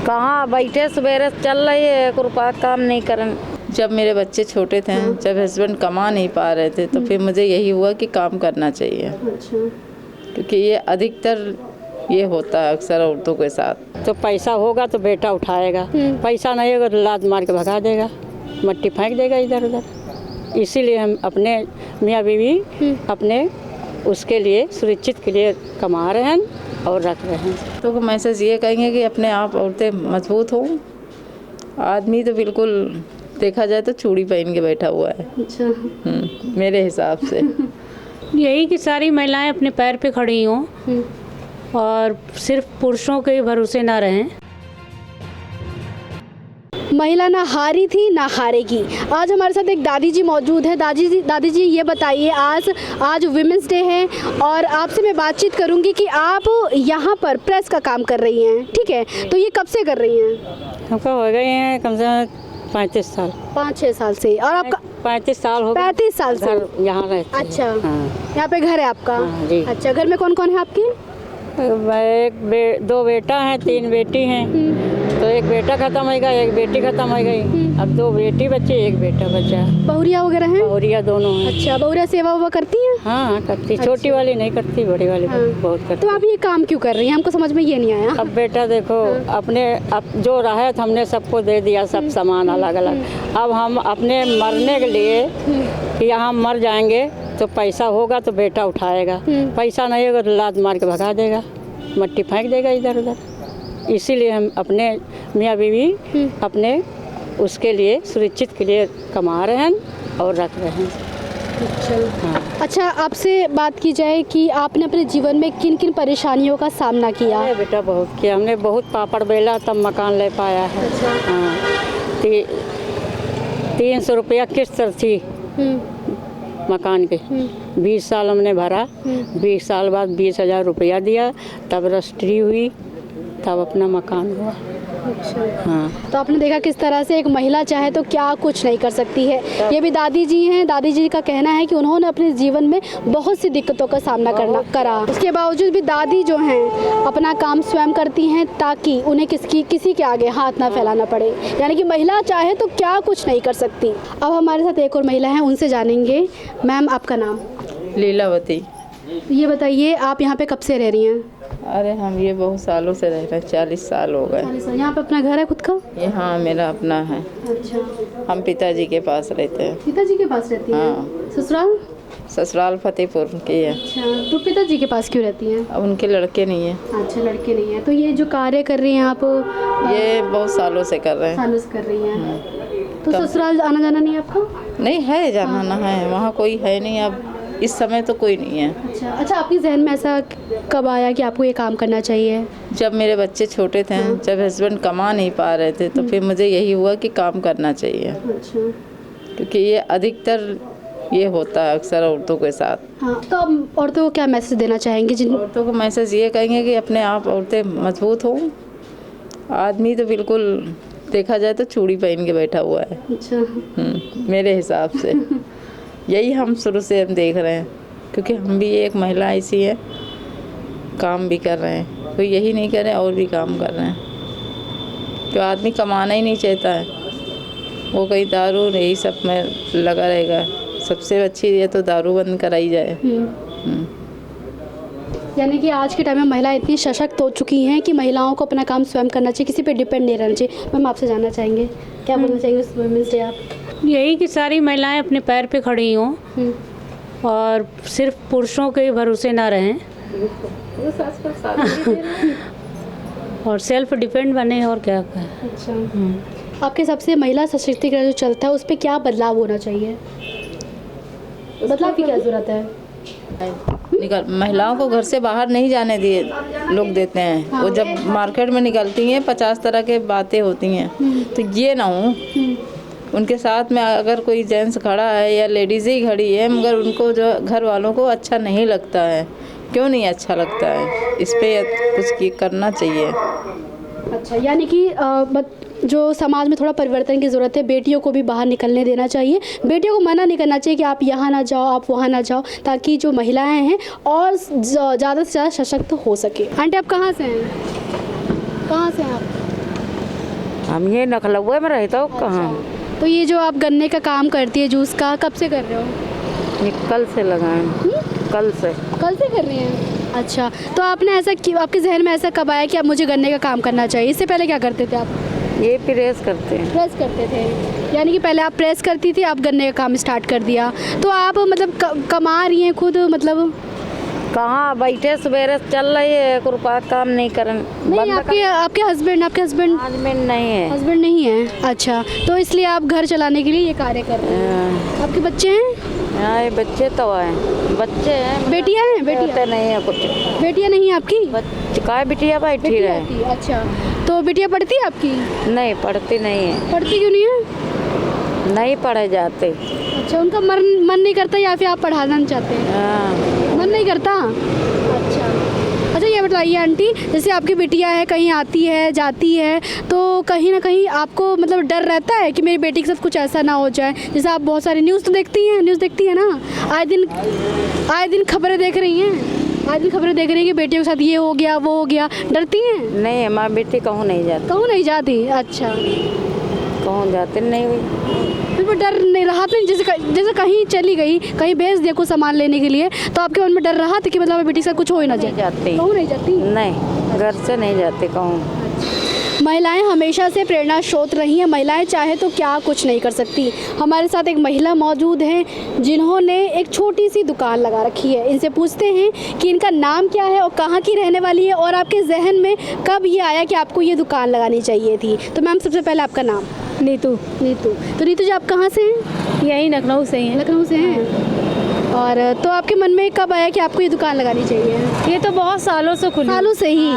कहाँ बैठे सवेरे चल रही है, 1 रुपया काम नहीं करें। जब मेरे बच्चे छोटे थे, जब हस्बैंड कमा नहीं पा रहे थे, तो फिर मुझे यही हुआ कि काम करना चाहिए। अच्छा। क्योंकि ये अधिकतर ये होता है अक्सर औरतों के साथ। तो पैसा होगा तो बेटा उठाएगा, पैसा नहीं होगा तो लात मार के भगा देगा, मट्टी फेंक देगा इधर उधर। इसीलिए हम अपने मियाँ बीवी अपने उसके लिए सुरक्षित के लिए कमा रहे हैं और रख रहे हैं। तो मैसेज ये कहेंगे कि अपने आप औरतें मजबूत हों। आदमी तो बिल्कुल देखा जाए तो चूड़ी पहन के बैठा हुआ है। अच्छा। मेरे हिसाब से यही कि सारी महिलाएं अपने पैर पे खड़ी हों और सिर्फ पुरुषों के भरोसे ना रहें। महिला ना हारी थी ना हारेगी। आज हमारे साथ एक दादी जी मौजूद है। दादी जी ये बताइए, आज वुमेंस डे है और आपसे मैं बातचीत करूंगी कि आप यहाँ पर प्रेस का काम कर रही हैं, ठीक है? तो ये कब से कर रही हैं? हमको हो गए हैं कम से कम 35 साल। 5-6 साल से। और आपका 35 साल हो गए। 35 साल से यहाँ रहते हैं। अच्छा। हाँ। यहाँ पे घर है आपका? हाँ, जी। अच्छा, घर में कौन कौन है आपके? दो बेटा हैं, 3 बेटी हैं। तो एक बेटा खत्म हो गया, एक बेटी खत्म हो गई। अब 2 बेटी बच्चे, एक बेटा बच्चा। बहुरिया वगैरह हैं? बहुरिया दोनों हैं। अच्छा, बहुरिया सेवा हुआ करती हैं? हाँ करती। छोटी वाली नहीं करती, बड़ी वाली बहुत करती। तो आप ये काम क्यों कर रही हैं? हमको समझ में ये नहीं आया। अब बेटा देखो, अपने अब जो रहा था हमने सबको दे दिया, सब सामान अलग अलग। अब हम अपने मरने के लिए कि यहाँ मर जाएंगे तो पैसा होगा तो बेटा उठाएगा, पैसा नहीं होगा तो लात मार के भगा देगा, मट्टी फेंक देगा इधर उधर। इसीलिए हम अपने मियाँ बीवी अपने उसके लिए सुरक्षित के लिए कमा रहे हैं और रख रहे हैं। हाँ। अच्छा, आपसे बात की जाए कि आपने अपने जीवन में किन किन परेशानियों का सामना किया? बेटा बहुत किया हमने, बहुत पापड़ बेला तब मकान ले पाया है। हाँ। 300 रुपया किस्त थी मकान के। 20 साल हमने भरा। 20 साल बाद 20,000 रुपया दिया, तब रजिस्ट्री हुई, तब अपना मकान हुआ। अच्छा। हाँ। तो आपने देखा किस तरह से एक महिला चाहे तो क्या कुछ नहीं कर सकती है। ये भी दादी जी हैं। दादी जी का कहना है कि उन्होंने अपने जीवन में बहुत सी दिक्कतों का सामना करा। उसके बावजूद भी दादी जो हैं अपना काम स्वयं करती हैं ताकि उन्हें किसी के आगे हाथ ना फैलाना पड़े। यानी कि महिला चाहे तो क्या कुछ नहीं कर सकती। अब हमारे साथ एक और महिला है, उनसे जानेंगे। मैम, आपका नाम? लीलावती। ये बताइए, आप यहाँ पे कब से रह रही हैं? अरे हम ये बहुत सालों से रह रहे हैं, 40 साल हो गए। 40 साल। यहाँ पे अपना घर है खुद का? ये हाँ, मेरा अपना है। अच्छा। हम पिताजी के पास रहते हैं। पिताजी के पास रहती हैं? हाँ। ससुराल? ससुराल फतेहपुर की है। अच्छा, तो पिताजी के पास क्यों रहती हैं? अब उनके लड़के नहीं है। अच्छा, लड़के नहीं है। तो ये जो कार्य कर रही हैं आप? ये बहुत सालों से कर रहे हैं। सालों से कर रही हैं। तो ससुराल आना जाना नहीं है आपका? नहीं है, जाना ना है, वहाँ कोई है नहीं। अब इस समय तो कोई नहीं है। अच्छा, आपके जहन में ऐसा कब आया कि आपको ये काम करना चाहिए? जब मेरे बच्चे छोटे थे, जब हस्बैंड कमा नहीं पा रहे थे, तो फिर मुझे यही हुआ कि काम करना चाहिए। अच्छा। क्योंकि ये अधिकतर ये होता है अक्सर औरतों के साथ। हाँ, तो अब औरतों को क्या मैसेज देना चाहेंगे? जिन औरतों को मैसेज ये कहेंगे कि अपने आप औरतें मजबूत हों। आदमी तो बिल्कुल देखा जाए तो चूड़ी पहन के बैठा हुआ है। अच्छा। मेरे हिसाब से यही हम शुरू से हम देख रहे हैं। क्योंकि हम भी एक महिला ऐसी है, काम भी कर रहे हैं, कोई यही नहीं कर रहे और भी काम कर रहे हैं। जो आदमी कमाना ही नहीं चाहता है, वो कहीं दारू यही सब में लगा रहेगा। सबसे अच्छी ये तो दारू बंद कराई जाए। यानी कि आज के टाइम में महिलाएं इतनी सशक्त हो चुकी हैं कि महिलाओं को अपना काम स्वयं करना चाहिए, किसी पे डिपेंड नहीं रहना चाहिए। मैम, आपसे जानना चाहेंगे, क्या बोलना चाहेंगे इस वुमेंस डे आप? यही कि सारी महिलाएं अपने पैर पे खड़ी हों और सिर्फ पुरुषों के भरोसे ना रहें और सेल्फ डिपेंड बने। और क्या कहें। अच्छा। आपके हिसाब से महिला सशक्तिकरण जो चलता है उस पर क्या बदलाव होना चाहिए? बदलाव की क्या ज़रूरत है? महिलाओं को घर से बाहर नहीं जाने दिए लोग देते हैं। वो जब मार्केट में निकलती हैं 50 तरह के बातें होती हैं, तो ये ना हो उनके साथ में अगर कोई जेंट्स खड़ा है या लेडीज़ ही खड़ी है, मगर उनको जो घर वालों को अच्छा नहीं लगता है। क्यों नहीं अच्छा लगता है? इस पे कुछ करना चाहिए। अच्छा, यानी कि जो समाज में थोड़ा परिवर्तन की ज़रूरत है। बेटियों को भी बाहर निकलने देना चाहिए, बेटियों को मना नहीं करना चाहिए कि आप यहाँ ना जाओ, आप वहाँ ना जाओ, ताकि जो महिलाएं हैं और ज़्यादा से ज़्यादा सशक्त हो सके। आंटी, आप कहाँ से हैं? कहाँ से हैं आप? हम ये नखलुए में रहते हो कहाँ। तो ये जो आप गन्ने का काम करती है जूस का, कब से कर रहे हो? ये कल से लगाए, कल से। कल से कर रही हैं? अच्छा, तो आपने ऐसा क्यों, आपके जहन में ऐसा कब आया कि अब मुझे गन्ने का काम करना चाहिए? इससे पहले क्या करते थे आप? ये प्रेस करते हैं। प्रेस करते थे, यानी कि पहले आप प्रेस करती थी, आप गन्ने का काम स्टार्ट कर दिया। तो आप मतलब कमा रही हैं खुद, मतलब कहाँ बैठे सवेरे चल रही है, एक रुपया काम नहीं करन। नहीं? आपके हस्बैंड हस्बैंड नहीं है। हस्बैंड नहीं है। अच्छा, तो इसलिए आप घर चलाने के लिए ये कार्य कर रहे हैं। आपके बच्चे हैं? हाँ, ये बच्चे तो हैं, बच्चे हैं। बेटियां हैं? बेटियां नहीं है कुछ। बेटियां नहीं है आपकी? का बिटिया बैठी रहे। आती है। अच्छा, तो बेटियां पढ़ती है आपकी? नहीं, पढ़ती नहीं है। पढ़ती क्यों नहीं है? नहीं पढ़े जाते। अच्छा, उनका मन नहीं करता या फिर आप पढ़ाना नहीं चाहते हैं? हाँ। मन नहीं करता। अच्छा, ये बताइए आंटी, जैसे आपकी बिटिया है, कहीं आती है जाती है, तो कहीं ना कहीं आपको मतलब डर रहता है कि मेरी बेटी के साथ कुछ ऐसा ना हो जाए? जैसे आप बहुत सारी न्यूज़ देखती हैं ना, आए दिन खबरें देख रही हैं कि बेटियों के साथ ये हो गया वो हो गया, डरती हैं? नहीं, हमारी बेटी कहूँ नहीं जाती। कहूँ नहीं जाती? अच्छा, कहूँ जाती नहीं हुई। फिर वो डर नहीं रहा था? जैसे कहीं चली गई, कहीं भेज दिया कुछ सामान लेने के लिए, तो आपके मन में डर रहा था कि मतलब बेटी के साथ कुछ हो ही ना जाए? जाती। कहूँ नहीं जाती? नहीं, घर से नहीं जाती कहूँ। महिलाएं हमेशा से प्रेरणा स्रोत रही हैं। महिलाएं चाहे तो क्या कुछ नहीं कर सकती। हमारे साथ एक महिला मौजूद हैं जिन्होंने एक छोटी सी दुकान लगा रखी है। इनसे पूछते हैं कि इनका नाम क्या है और कहाँ की रहने वाली है, और आपके जहन में कब ये आया कि आपको ये दुकान लगानी चाहिए थी। तो मैम, सबसे पहले आपका नाम? नीतू। तो नीतू जी, आप कहाँ से हैं? यही लखनऊ से ही है। लखनऊ से हैं। और तो आपके मन में कब आया कि आपको ये दुकान लगानी चाहिए? ये तो बहुत सालों से खुली। सालों से ही?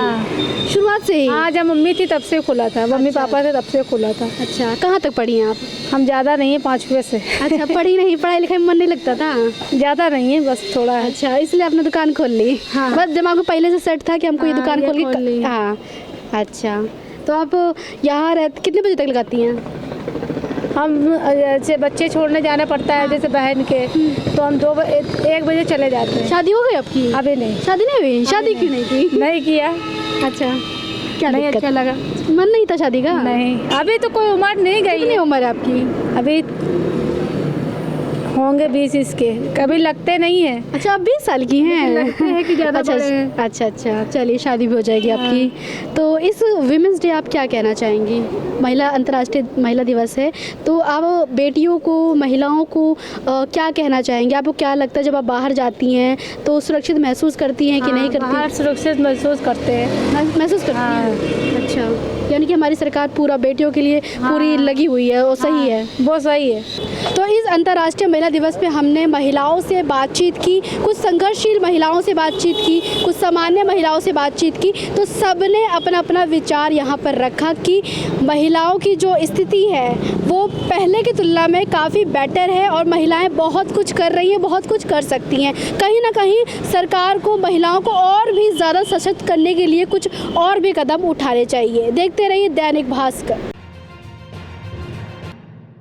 शुरुआत से ही? हाँ, जब मम्मी थी तब से खुला था, मम्मी पापा थे तब से खुला था। अच्छा, कहाँ तक पढ़ी हैं आप? हम ज़्यादा नहीं है, 5वीं से। अच्छा, पढ़ी नहीं, पढ़ाई लिखाई में मन नहीं लगता था? ज़्यादा नहीं है, बस थोड़ा है। अच्छा, इसलिए आपने दुकान खोल ली? हाँ। बस दिमाग में पहले से सेट था कि हमको ये हाँ, दुकान ये खोल खोल ली। के। हाँ। अच्छा, तो आप यहाँ कितने बजे तक लगाती हैं? हम जैसे बच्चे छोड़ने जाना पड़ता है, जैसे बहन के, तो हम 1 बजे चले जाते हैं। शादी हो गई आपकी? अभी नहीं। शादी नहीं हुई? शादी क्यों नहीं की? नहीं किया। अच्छा, क्या नहीं दिक्कत? अच्छा लगा। मन नहीं था शादी का? नहीं, अभी तो कोई उम्र नहीं गई। कितनी उम्र है आपकी? अभी होंगे 20 इसके, कभी लगते नहीं है। अच्छा, आप 20 साल की हैं? लगते हैं कि ज़्यादा बड़े हैं। अच्छा, चलिए, शादी भी हो जाएगी आपकी। तो इस विमेंस डे आप क्या कहना चाहेंगी? अंतर्राष्ट्रीय महिला दिवस है, तो आप बेटियों को, महिलाओं को क्या कहना चाहेंगे? आपको क्या लगता है जब आप बाहर जाती हैं तो सुरक्षित महसूस करती हैं कि नहीं करती? बाहर सुरक्षित महसूस करते हैं। महसूस करती हैं? अच्छा, यानी कि हमारी सरकार पूरा बेटियों के लिए पूरी लगी हुई है, और सही है? वो सही है। तो इस अंतर्राष्ट्रीय महिला दिवस पे हमने महिलाओं से बातचीत की, कुछ संघर्षशील महिलाओं से बातचीत की, कुछ सामान्य महिलाओं से बातचीत की, तो सबने अपना अपना विचार यहाँ पर रखा कि महिलाओं की जो स्थिति है वो पहले की तुलना में काफ़ी बेटर है, और महिलाएं बहुत कुछ कर रही हैं, बहुत कुछ कर सकती हैं। कहीं ना कहीं सरकार को महिलाओं को और भी ज़्यादा सशक्त करने के लिए कुछ और भी कदम उठाने चाहिए। देखते रहिए दैनिक भास्कर।